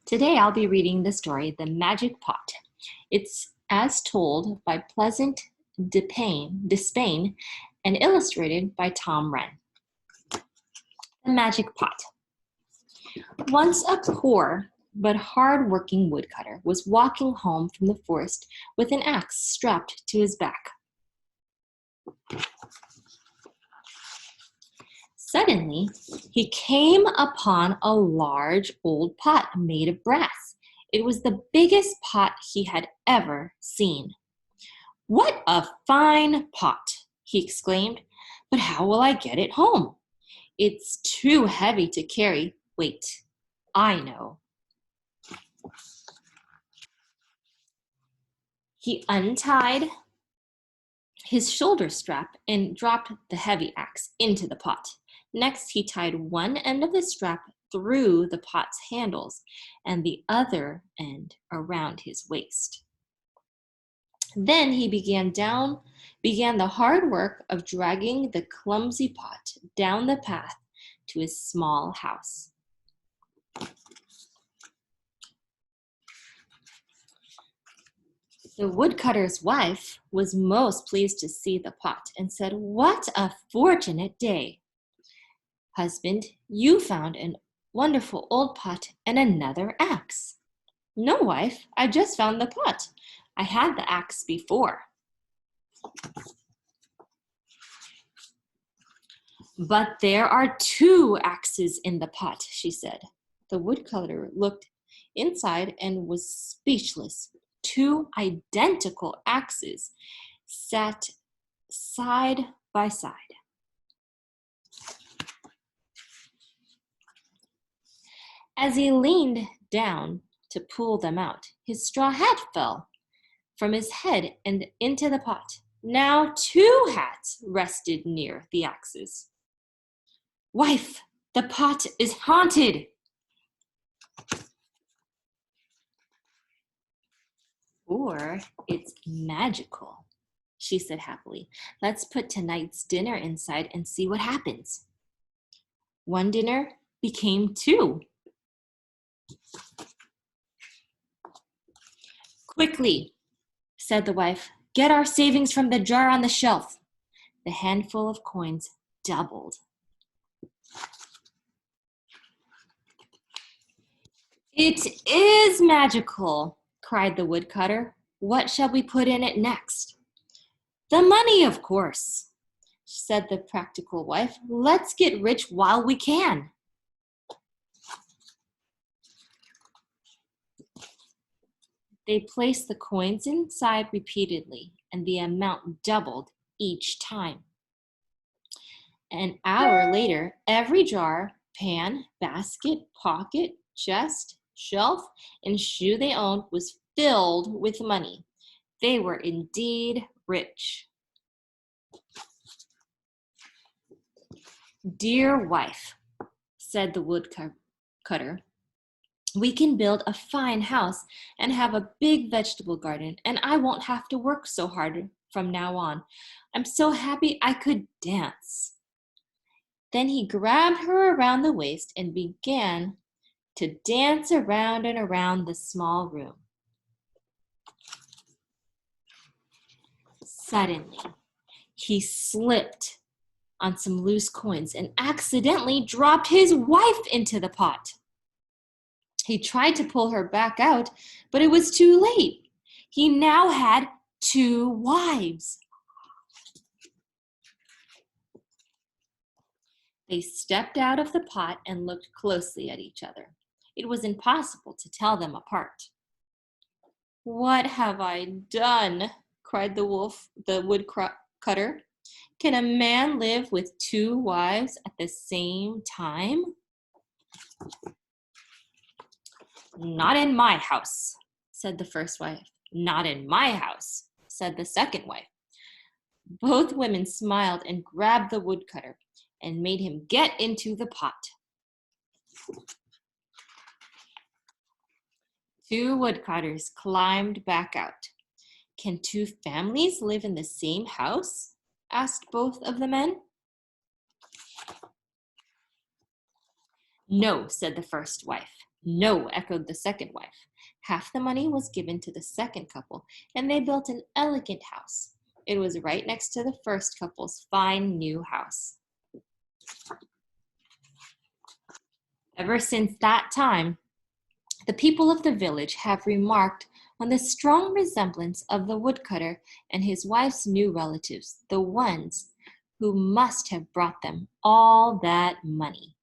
Today I'll be reading the story, The Magic Pot. It's as told by Pleasant DeSpain and illustrated by Tom Wrenn. The Magic Pot. Once a poor but hard-working woodcutter was walking home from the forest with an axe strapped to his back. Suddenly, he came upon a large old pot made of brass. It was the biggest pot he had ever seen. "What a fine pot!" he exclaimed. "But how will I get it home? It's too heavy to carry. Wait, I know." He untied his shoulder strap and dropped the heavy axe into the pot. Next, he tied one end of the strap through the pot's handles and the other end around his waist. Then he began the hard work of dragging the clumsy pot down the path to his small house. The woodcutter's wife was most pleased to see the pot and said, "What a fortunate day! Husband, you found a wonderful old pot and another axe." "No, wife, I just found the pot. I had the axe before." "But there are two axes in the pot," she said. The woodcutter looked inside and was speechless. Two identical axes sat side by side. As he leaned down to pull them out, his straw hat fell from his head and into the pot. Now 2 hats rested near the axes. "Wife, the pot is haunted." "Or it's magical," she said happily. "Let's put tonight's dinner inside and see what happens." One dinner became 2. "Quickly," said the wife, "get our savings from the jar on the shelf." The handful of coins doubled. "It is magical," cried the woodcutter. "What shall we put in it next?" "The money, of course," said the practical wife. "Let's get rich while we can." They placed the coins inside repeatedly, and the amount doubled each time. An hour later, every jar, pan, basket, pocket, chest, shelf, and shoe they owned was filled with money. They were indeed rich. "Dear wife," said the woodcutter, "we can build a fine house and have a big vegetable garden, and I won't have to work so hard from now on. I'm so happy I could dance." Then he grabbed her around the waist and began to dance around and around the small room. Suddenly, he slipped on some loose coins and accidentally dropped his wife into the pot. He tried to pull her back out, but it was too late. He now had 2 wives. They stepped out of the pot and looked closely at each other. It was impossible to tell them apart. "What have I done?" cried the woodcutter. "Can a man live with 2 wives at the same time?" "Not in my house," said the first wife. "Not in my house," said the second wife. Both women smiled and grabbed the woodcutter and made him get into the pot. 2 woodcutters climbed back out. "Can 2 families live in the same house?" asked both of the men. "No," said the first wife. No, echoed the second wife. Half the money was given to the second couple, and they built an elegant house. It was right next to the first couple's fine new house. Ever since that time, the people of the village have remarked on the strong resemblance of the woodcutter and his wife's new relatives, the ones who must have brought them all that money.